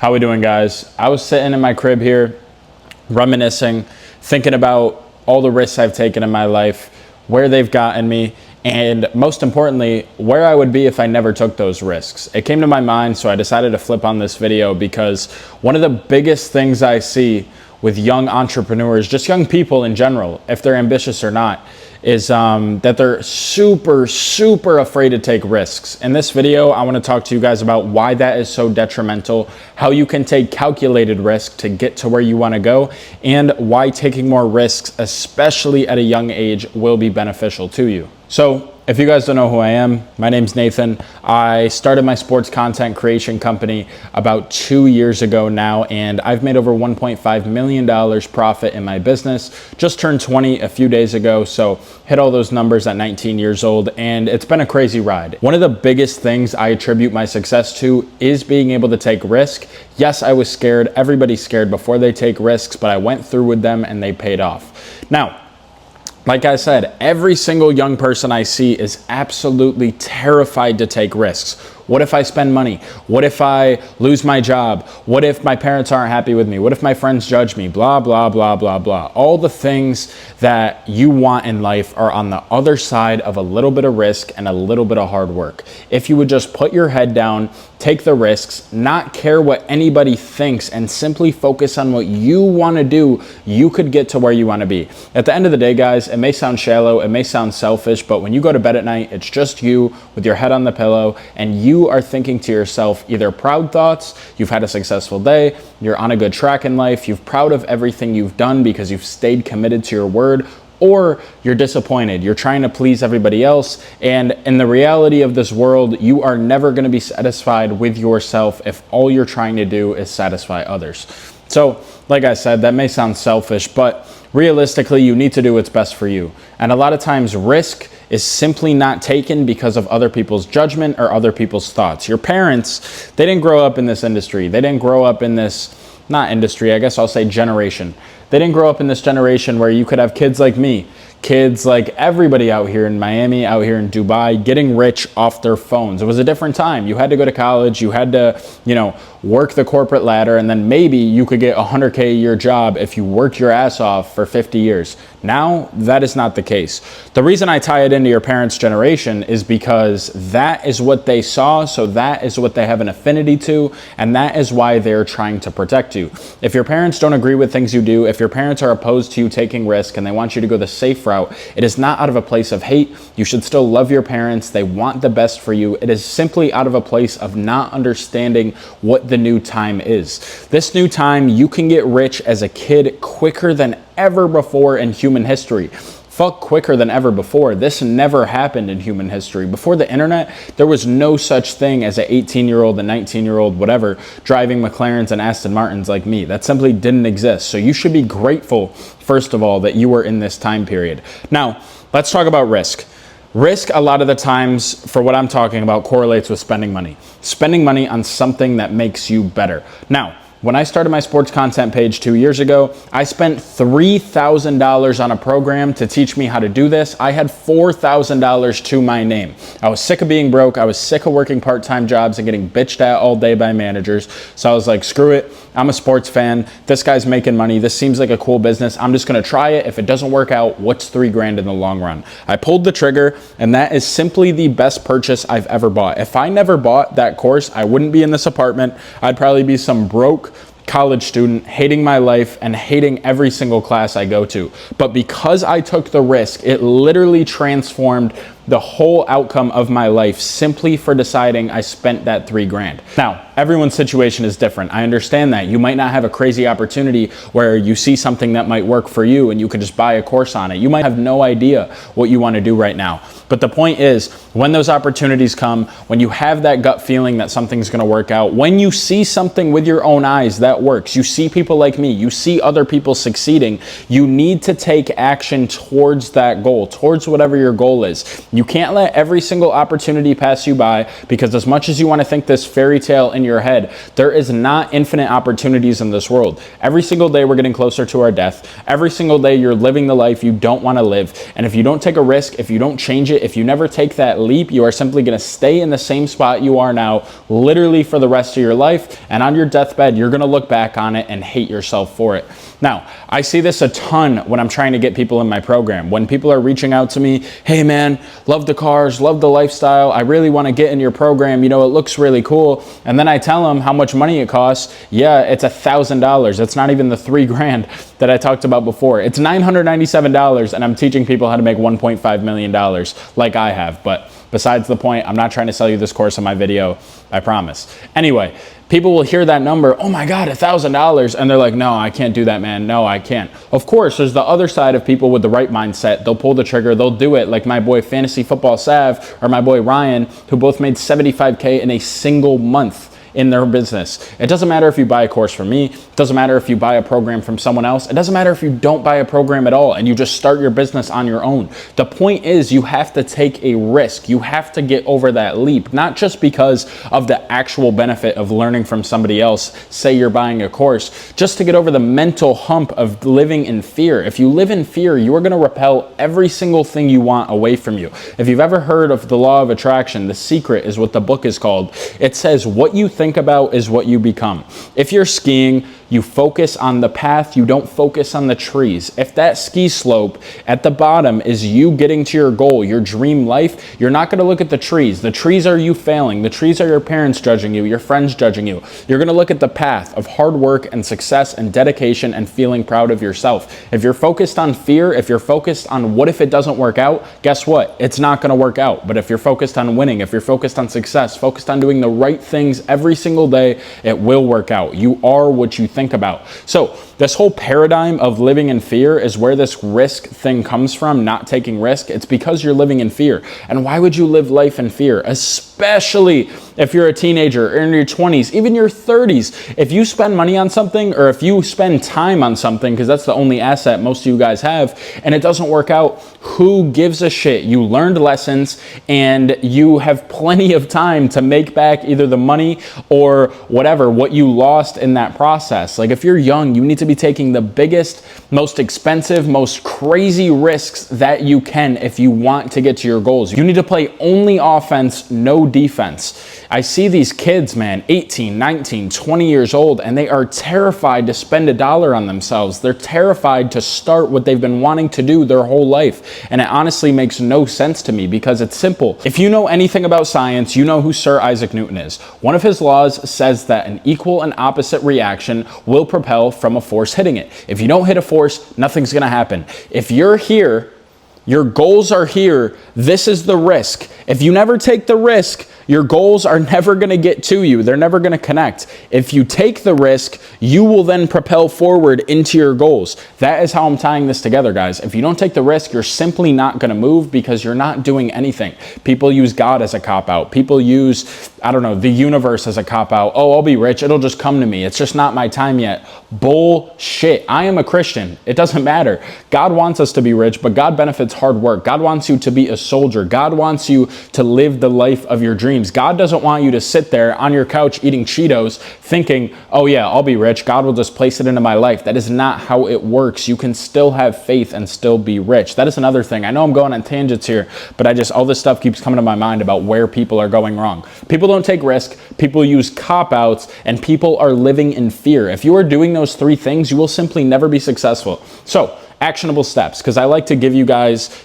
How we doing, guys? I was sitting in my crib here, reminiscing, thinking about all the risks I've taken in my life, where they've gotten me, and most importantly, where I would be if I never took those risks. It came to my mind, so I decided to flip on this video because one of the biggest things I see with young entrepreneurs, just young people in general, if they're ambitious or not, is that they're super afraid to take risks. In this video, I want to talk to you guys about why that is so detrimental, how you can take calculated risk to get to where you want to go, and why taking more risks, especially at a young age, will be beneficial to you. So if you guys don't know who I am, my name's Nathan. I started my sports content creation company about 2 years ago now, and I've made over $1.5 million profit in my business. Just turned 20 a few days ago, so hit all those numbers at 19 years old, and it's been a crazy ride. One of the biggest things I attribute my success to is being able to take risk. Yes, I was scared. Everybody's scared before they take risks, but I went through with them and they paid off. Now, like I said, every single young person I see is absolutely terrified to take risks. What if I spend money? What if I lose my job? What if my parents aren't happy with me? What if my friends judge me? Blah, blah, blah, blah, blah. All the things that you want in life are on the other side of a little bit of risk and a little bit of hard work. If you would just put your head down, take the risks, not care what anybody thinks, and simply focus on what you want to do, you could get to where you want to be. At the end of the day, guys, it may sound shallow, it may sound selfish, but when you go to bed at night, it's just you with your head on the pillow, and you are thinking to yourself either proud thoughts, you've had a successful day, you're on a good track in life, you're proud of everything you've done because you've stayed committed to your word, or you're disappointed, you're trying to please everybody else, and in the reality of this world, you are never going to be satisfied with yourself if all you're trying to do is satisfy others. So, like I said, that may sound selfish, but realistically, you need to do what's best for you. And a lot of times, risk is simply not taken because of other people's judgment or other people's thoughts. Your parents, they didn't grow up in this industry. They didn't grow up in this, not industry, I guess I'll say generation. They didn't grow up in this generation where you could have kids like me, kids like everybody out here in Miami, out here in Dubai, getting rich off their phones. It was a different time. You had to go to college, you had to, work the corporate ladder, and then maybe you could get a $100K a year job if you worked your ass off for 50 years. Now, that is not the case. The reason I tie it into your parents' generation is because that is what they saw, so that is what they have an affinity to, and that is why they're trying to protect you. If your parents don't agree with things you do, if your parents are opposed to you taking risk and they want you to go the safe route, it is not out of a place of hate. You should still love your parents. They want the best for you. It is simply out of a place of not understanding what the new time is. This new time, you can get rich as a kid quicker than ever before in human history. Fuck quicker than ever before. This never happened in human history. Before the internet, there was no such thing as an 18-year-old, a 19-year-old, whatever, driving McLarens and Aston Martins like me. That simply didn't exist. So you should be grateful, first of all, that you were in this time period. Now, let's talk about risk. Risk, a lot of the times, for what I'm talking about, correlates with spending money. Spending money on something that makes you better. Now, when I started my sports content page 2 years ago, I spent $3,000 on a program to teach me how to do this. I had $4,000 to my name. I was sick of being broke. I was sick of working part-time jobs and getting bitched at all day by managers. So I was like, screw it. I'm a sports fan. This guy's making money. This seems like a cool business. I'm just going to try it. If it doesn't work out, what's $3,000 in the long run? I pulled the trigger, and that is simply the best purchase I've ever bought. If I never bought that course, I wouldn't be in this apartment. I'd probably be some broke college student, hating my life and hating every single class I go to. But because I took the risk, it literally transformed the whole outcome of my life simply for deciding I spent that $3,000. Now, everyone's situation is different. I understand that. You might not have a crazy opportunity where you see something that might work for you and you could just buy a course on it. You might have no idea what you want to do right now. But the point is, when those opportunities come, when you have that gut feeling that something's going to work out, when you see something with your own eyes that works, you see people like me, you see other people succeeding, you need to take action towards that goal, towards whatever your goal is. You can't let every single opportunity pass you by, because as much as you want to think this fairy tale in your head, there is not infinite opportunities in this world. Every single day we're getting closer to our death. Every single day you're living the life you don't want to live. And if you don't take a risk, if you don't change it, if you never take that leap, you are simply going to stay in the same spot you are now, literally for the rest of your life. And on your deathbed, you're going to look back on it and hate yourself for it. Now, I see this a ton when I'm trying to get people in my program. When people are reaching out to me, hey man, love the cars, love the lifestyle, I really want to get in your program, you know, it looks really cool. And then I tell them how much money it costs. Yeah, it's $1,000. It's not even the $3,000 that I talked about before. It's $997, and I'm teaching people how to make $1.5 million like I have. But besides the point, I'm not trying to sell you this course in my video, I promise. Anyway, people will hear that number, oh my God, $1,000. And they're like, no, I can't do that, man. No, I can't. Of course, there's the other side of people with the right mindset. They'll pull the trigger, they'll do it, like my boy Fantasy Football Sav or my boy Ryan, who both made $75K in a single month in their business. It doesn't matter if you buy a course from me. It doesn't matter if you buy a program from someone else. It doesn't matter if you don't buy a program at all and you just start your business on your own. The point is, you have to take a risk. You have to get over that leap, not just because of the actual benefit of learning from somebody else. Say you're buying a course, just to get over the mental hump of living in fear. If you live in fear, you are going to repel every single thing you want away from you. If you've ever heard of the law of attraction, The Secret is what the book is called. It says what you think about is what you become. If you're skiing, you focus on the path, you don't focus on the trees. If that ski slope at the bottom is you getting to your goal, your dream life, you're not going to look at the trees. The trees are you failing. The trees are your parents judging you, your friends judging you. You're going to look at the path of hard work and success and dedication and feeling proud of yourself. If you're focused on fear, if you're focused on what if it doesn't work out, guess what? It's not going to work out. But if you're focused on winning, if you're focused on success, focused on doing the right things every single day, it will work out. You are what you think about. So this whole paradigm of living in fear is where this risk thing comes from, not taking risk. It's because you're living in fear. And why would you live life in fear? Especially if you're a teenager or in your 20s, even your 30s. If you spend money on something, or if you spend time on something, because that's the only asset most of you guys have, and it doesn't work out, who gives a shit? You learned lessons and you have plenty of time to make back either the money or whatever, what you lost in that process. Like if you're young, you need to be taking the biggest, most expensive, most crazy risks that you can if you want to get to your goals. You need to play only offense, no defense. I see these kids, man, 18, 19, 20 years old, and they are terrified to spend $1 on themselves. They're terrified to start what they've been wanting to do their whole life. And it honestly makes no sense to me, because it's simple. If you know anything about science, you know who Sir Isaac Newton is. One of his laws says that an equal and opposite reaction will propel from a force hitting it. If you don't hit a force, nothing's going to happen. If you're here, your goals are here, this is the risk. If you never take the risk, your goals are never going to get to you. They're never going to connect. If you take the risk, you will then propel forward into your goals. That is how I'm tying this together, guys. If you don't take the risk, you're simply not going to move, because you're not doing anything. People use God as a cop-out. People use, I don't know, the universe as a cop-out. Oh, I'll be rich. It'll just come to me. It's just not my time yet. Bullshit. I am a Christian. It doesn't matter. God wants us to be rich, but God benefits hard work. God wants you to be a soldier. God wants you to live the life of your dreams. God doesn't want you to sit there on your couch eating Cheetos thinking, oh yeah, I'll be rich. God will just place it into my life. That is not how it works. You can still have faith and still be rich. That is another thing. I know I'm going on tangents here, but all this stuff keeps coming to my mind about where people are going wrong. People don't take risk. People use cop-outs, and people are living in fear. If you are doing those three things, you will simply never be successful. So, actionable steps, because I like to give you guys,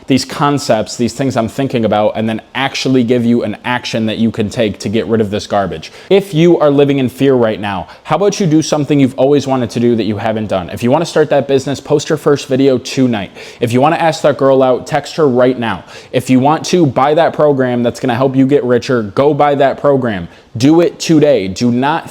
these concepts, these things I'm thinking about, and then actually give you an action that you can take to get rid of this garbage. If you are living in fear right now, how about you do something you've always wanted to do that you haven't done? If you want to start that business, post your first video tonight. If you want to ask that girl out, text her right now. If you want to buy that program that's going to help you get richer, go buy that program. Do it today. Do not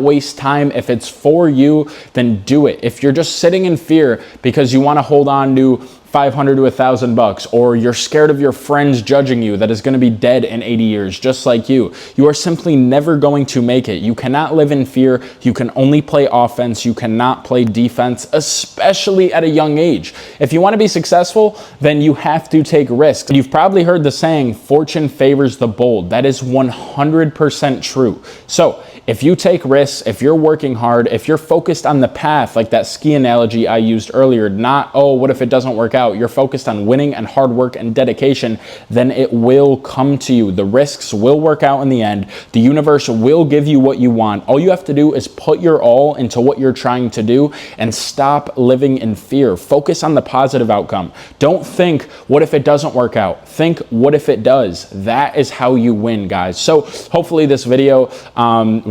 waste time. If it's for you, then do it. If you're just sitting in fear because you want to hold on to $500 to $1,000, or you're scared of your friends judging you that is going to be dead in 80 years, just like you. You are simply never going to make it. You cannot live in fear. You can only play offense. You cannot play defense, especially at a young age. If you want to be successful, then you have to take risks. You've probably heard the saying, fortune favors the bold. That is 100% true. So if you take risks, if you're working hard, if you're focused on the path, like that ski analogy I used earlier, not, oh, what if it doesn't work out? You're focused on winning and hard work and dedication, then it will come to you. The risks will work out in the end. The universe will give you what you want. All you have to do is put your all into what you're trying to do and stop living in fear. Focus on the positive outcome. Don't think, what if it doesn't work out? Think, what if it does? That is how you win, guys. So hopefully this video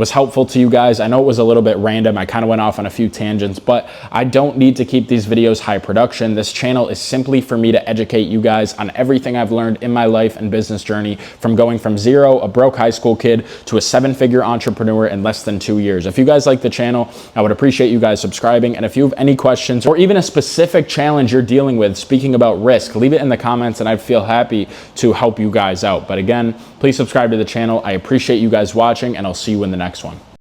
was helpful to you guys. I know it was a little bit random. I kind of went off on a few tangents, but I don't need to keep these videos high production. This channel is simply for me to educate you guys on everything I've learned in my life and business journey, from going from zero, a broke high school kid, to a 7-figure entrepreneur in less than 2 years. If you guys like the channel, I would appreciate you guys subscribing. And if you have any questions or even a specific challenge you're dealing with, speaking about risk, leave it in the comments and I'd feel happy to help you guys out. But again, please subscribe to the channel. I appreciate you guys watching, and I'll see you in the next one.